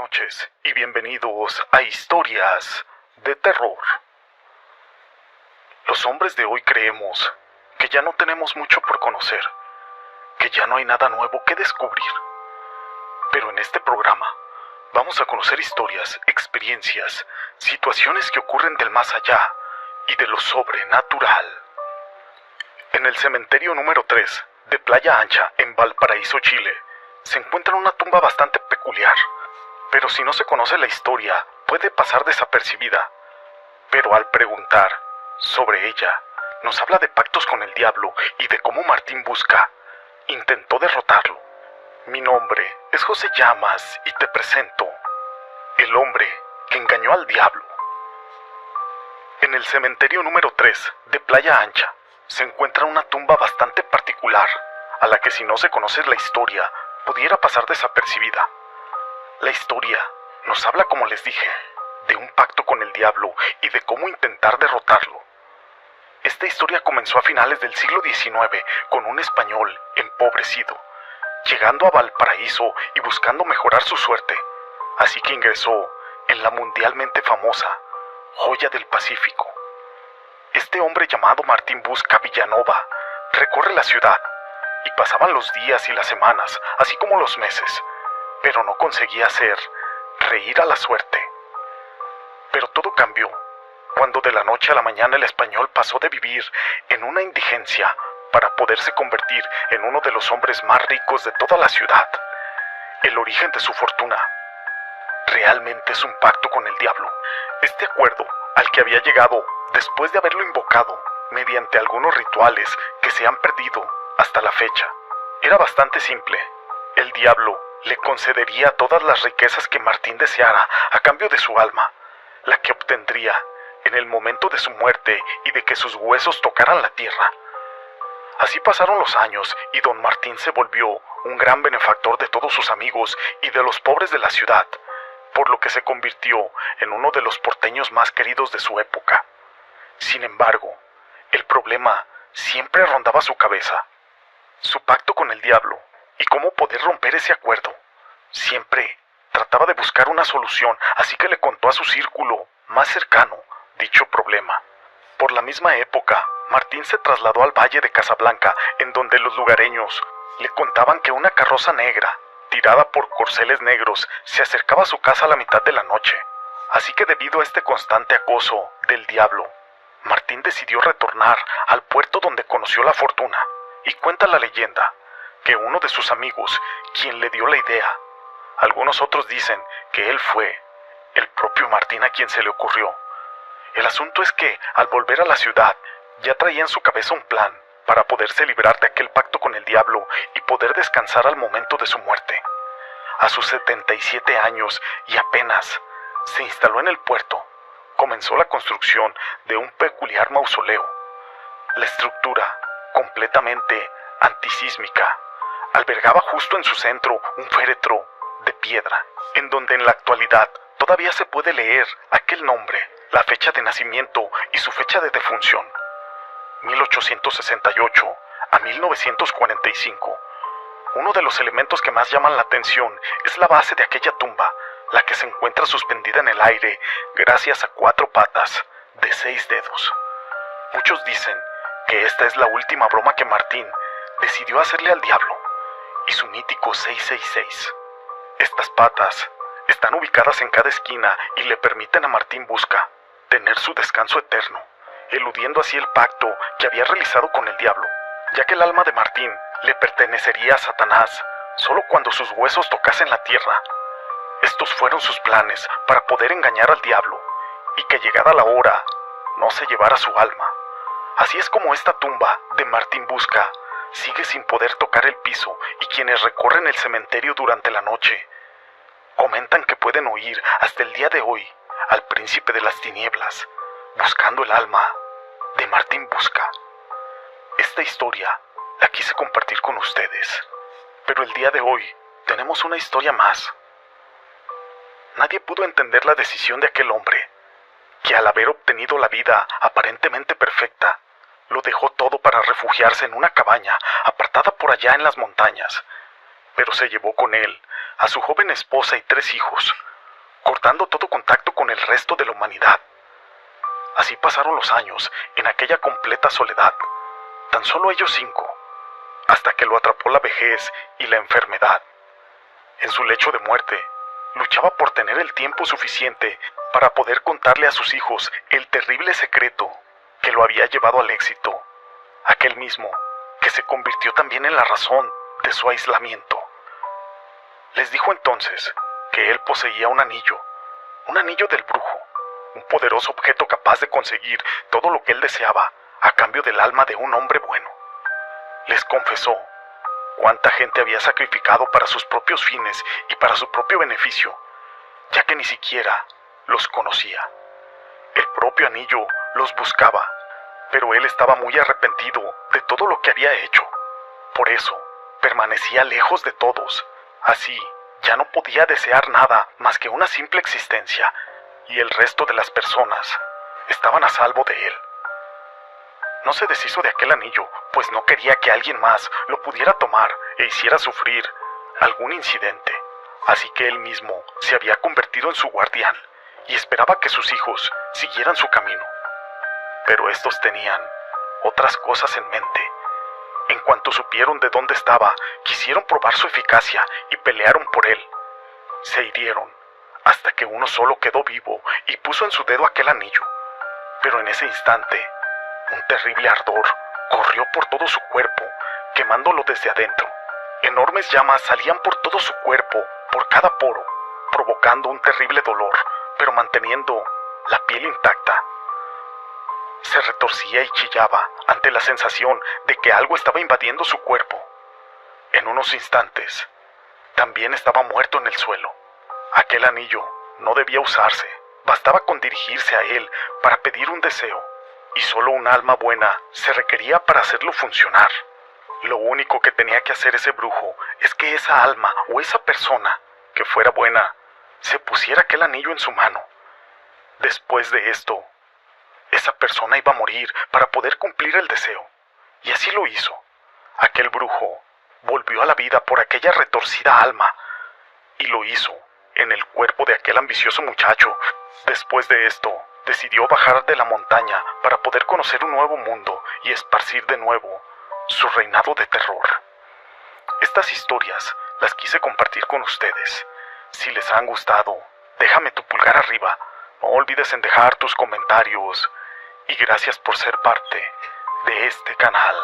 noches y bienvenidos a Historias de Terror. Los hombres de hoy creemos que ya no tenemos mucho por conocer, que ya no hay nada nuevo que descubrir. Pero en este programa vamos a conocer historias, experiencias, situaciones que ocurren del más allá y de lo sobrenatural. En el cementerio número 3 de Playa Ancha, en Valparaíso, Chile, se encuentra una tumba bastante peculiar. Pero si no se conoce la historia, puede pasar desapercibida. Pero al preguntar sobre ella, nos habla de pactos con el diablo y de cómo Martín Busca intentó derrotarlo. Mi nombre es José Llamas y te presento el hombre que engañó al diablo. En el cementerio número 3 de Playa Ancha se encuentra una tumba bastante particular, a la que si no se conoce la historia, pudiera pasar desapercibida. La historia nos habla, como les dije, de un pacto con el diablo y de cómo intentar derrotarlo. Esta historia comenzó a finales del siglo XIX con un español empobrecido, llegando a Valparaíso y buscando mejorar su suerte, así que ingresó en la mundialmente famosa Joya del Pacífico. Este hombre llamado Martín Busca Villanova recorre la ciudad y pasaban los días y las semanas, así como los meses, pero no conseguía hacer reír a la suerte. Pero todo cambió cuando de la noche a la mañana el español pasó de vivir en una indigencia para poderse convertir en uno de los hombres más ricos de toda la ciudad. El origen de su fortuna realmente es un pacto con el diablo. Este acuerdo al que había llegado después de haberlo invocado mediante algunos rituales que se han perdido hasta la fecha era bastante simple. El diablo le concedería todas las riquezas que Martín deseara a cambio de su alma, la que obtendría en el momento de su muerte y de que sus huesos tocaran la tierra. Así pasaron los años y don Martín se volvió un gran benefactor de todos sus amigos y de los pobres de la ciudad, por lo que se convirtió en uno de los porteños más queridos de su época. Sin embargo, el problema siempre rondaba su cabeza: su pacto con el diablo y cómo poder romper ese acuerdo. Siempre trataba de buscar una solución, así que le contó a su círculo más cercano dicho problema. Por la misma época, Martín se trasladó al valle de Casablanca, en donde los lugareños le contaban que una carroza negra, tirada por corceles negros, se acercaba a su casa a la mitad de la noche. Así que debido a este constante acoso del diablo, Martín decidió retornar al puerto donde conoció la fortuna. Y cuenta la leyenda que uno de sus amigos, quien le dio la idea, algunos otros dicen que él fue el propio Martín a quien se le ocurrió. El asunto es que, al volver a la ciudad, ya traía en su cabeza un plan para poderse librar de aquel pacto con el diablo y poder descansar al momento de su muerte. A sus 77 años y apenas se instaló en el puerto, comenzó la construcción de un peculiar mausoleo. La estructura, completamente antisísmica, albergaba justo en su centro un féretro de piedra, en donde en la actualidad todavía se puede leer aquel nombre, la fecha de nacimiento y su fecha de defunción: 1868 a 1945. Uno de los elementos que más llaman la atención es la base de aquella tumba, la que se encuentra suspendida en el aire gracias a 4 patas de 6 dedos. Muchos dicen que esta es la última broma que Martín decidió hacerle al diablo y su mítico 666. Estas patas están ubicadas en cada esquina y le permiten a Martín Busca tener su descanso eterno, eludiendo así el pacto que había realizado con el diablo, ya que el alma de Martín le pertenecería a Satanás solo cuando sus huesos tocasen la tierra. Estos fueron sus planes para poder engañar al diablo y que, llegada la hora, no se llevara su alma. Así es como esta tumba de Martín Busca sigue sin poder tocar el piso, y quienes recorren el cementerio durante la noche comentan que pueden oír hasta el día de hoy al príncipe de las tinieblas buscando el alma de Martín Busca. Esta historia la quise compartir con ustedes, pero el día de hoy tenemos una historia más. Nadie pudo entender la decisión de aquel hombre, que al haber obtenido la vida aparentemente perfecta, lo dejó todo para refugiarse en una cabaña apartada por allá en las montañas, pero se llevó con él a su joven esposa y 3 hijos, cortando todo contacto con el resto de la humanidad. Así pasaron los años en aquella completa soledad, tan solo ellos 5, hasta que lo atrapó la vejez y la enfermedad. En su lecho de muerte, luchaba por tener el tiempo suficiente para poder contarle a sus hijos el terrible secreto que lo había llevado al éxito, aquel mismo que se convirtió también en la razón de su aislamiento. Les dijo entonces que él poseía un anillo del brujo, un poderoso objeto capaz de conseguir todo lo que él deseaba a cambio del alma de un hombre bueno. Les confesó cuánta gente había sacrificado para sus propios fines y para su propio beneficio, ya que ni siquiera los conocía. El propio anillo los buscaba, pero él estaba muy arrepentido de todo lo que había hecho. Por eso, permanecía lejos de todos. Así, ya no podía desear nada más que una simple existencia, y el resto de las personas estaban a salvo de él. No se deshizo de aquel anillo, pues no quería que alguien más lo pudiera tomar e hiciera sufrir algún incidente. Así que él mismo se había convertido en su guardián y esperaba que sus hijos siguieran su camino. Pero estos tenían otras cosas en mente. En cuanto supieron de dónde estaba, quisieron probar su eficacia y pelearon por él. Se hirieron hasta que uno solo quedó vivo y puso en su dedo aquel anillo. Pero en ese instante, un terrible ardor corrió por todo su cuerpo, quemándolo desde adentro. Enormes llamas salían por todo su cuerpo, por cada poro, provocando un terrible dolor, pero manteniendo la piel intacta. Se retorcía y chillaba ante la sensación de que algo estaba invadiendo su cuerpo. En unos instantes, también estaba muerto en el suelo. Aquel anillo no debía usarse, bastaba con dirigirse a él para pedir un deseo, y solo un alma buena se requería para hacerlo funcionar. Lo único que tenía que hacer ese brujo es que esa alma o esa persona que fuera buena se pusiera aquel anillo en su mano. Después de esto, esa persona iba a morir para poder cumplir el deseo. Y así lo hizo. Aquel brujo volvió a la vida por aquella retorcida alma, y lo hizo en el cuerpo de aquel ambicioso muchacho. Después de esto, decidió bajar de la montaña para poder conocer un nuevo mundo y esparcir de nuevo su reinado de terror. Estas historias las quise compartir con ustedes. Si les han gustado, déjame tu pulgar arriba. No olvides en dejar tus comentarios. Y gracias por ser parte de este canal.